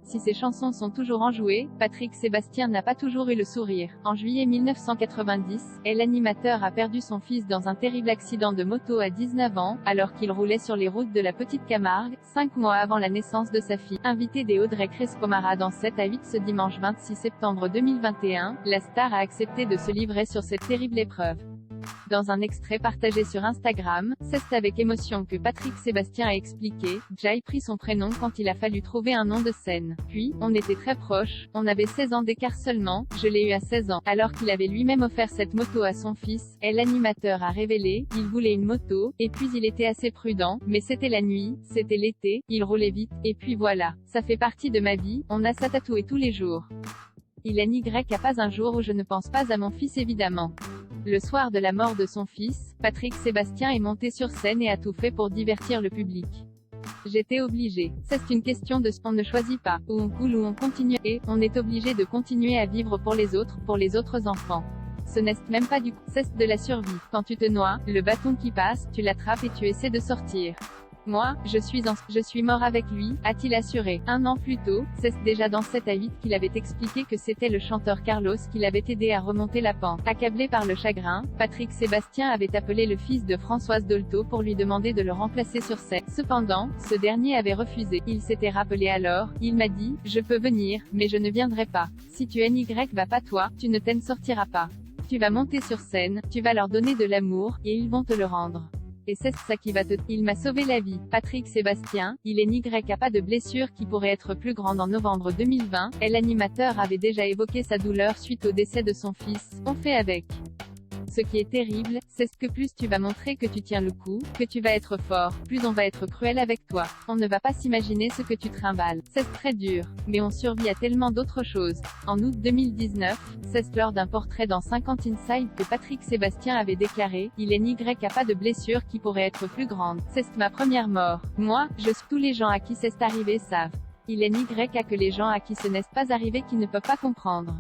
Si ses chansons sont toujours enjouées, Patrick Sébastien n'a pas toujours eu le sourire. En juillet 1990, l'animateur a perdu son fils dans un terrible accident de moto à 19 ans, alors qu'il roulait sur les routes de la Petite Camargue, 5 mois avant la naissance de sa fille. Invité des Audrey Crespo-Mara dans 7 à 8 ce dimanche 26 septembre 2021, la star a accepté de se livrer sur cette terrible épreuve. Dans un extrait partagé sur Instagram, c'est avec émotion que Patrick Sébastien a expliqué « J'ai pris son prénom quand il a fallu trouver un nom de scène. Puis, on était très proches, on avait 16 ans d'écart seulement, je l'ai eu à 16 ans. Alors qu'il avait lui-même offert cette moto à son fils, l'animateur a révélé, il voulait une moto, et puis il était assez prudent, mais c'était la nuit, c'était l'été, il roulait vite, et puis voilà. Ça fait partie de ma vie, on a ça tatoué tous les jours. Il n'y a pas un jour où je ne pense pas à mon fils évidemment. » Le soir de la mort de son fils, Patrick Sébastien est monté sur scène et a tout fait pour divertir le public. J'étais obligé. C'est une question de on ne choisit pas, ou on coule ou on continue, et on est obligé de continuer à vivre pour les autres enfants. Ce n'est même pas du coup, c'est de la survie. Quand tu te noies, le bâton qui passe, tu l'attrapes et tu essaies de sortir. Moi, je suis mort avec lui, a-t-il assuré. 1 an plus tôt, c'est déjà dans 7 à 8 qu'il avait expliqué que c'était le chanteur Carlos qui l'avait aidé à remonter la pente. Accablé par le chagrin, Patrick Sébastien avait appelé le fils de Françoise Dolto pour lui demander de le remplacer sur scène. Cependant, ce dernier avait refusé. Il s'était rappelé alors, il m'a dit, je peux venir, mais je ne viendrai pas. Si tu va pas toi, tu ne t'en sortiras pas. Tu vas monter sur scène, tu vas leur donner de l'amour, et ils vont te le rendre. Et c'est ça qui va il m'a sauvé la vie. Patrick Sébastien, il a pas de blessure qui pourrait être plus grande. En novembre 2020, l'animateur avait déjà évoqué sa douleur suite au décès de son fils. On fait avec. Ce qui est terrible, c'est que plus tu vas montrer que tu tiens le coup, que tu vas être fort, plus on va être cruel avec toi. On ne va pas s'imaginer ce que tu trimbales. C'est très dur, mais on survit à tellement d'autres choses. En août 2019, c'est lors d'un portrait dans 50 Inside que Patrick Sébastien avait déclaré, il n'y a pas de blessure qui pourrait être plus grande. C'est ma première mort. Moi, tous les gens à qui c'est arrivé savent. Il n'y a que les gens à qui ce n'est pas arrivé qui ne peuvent pas comprendre.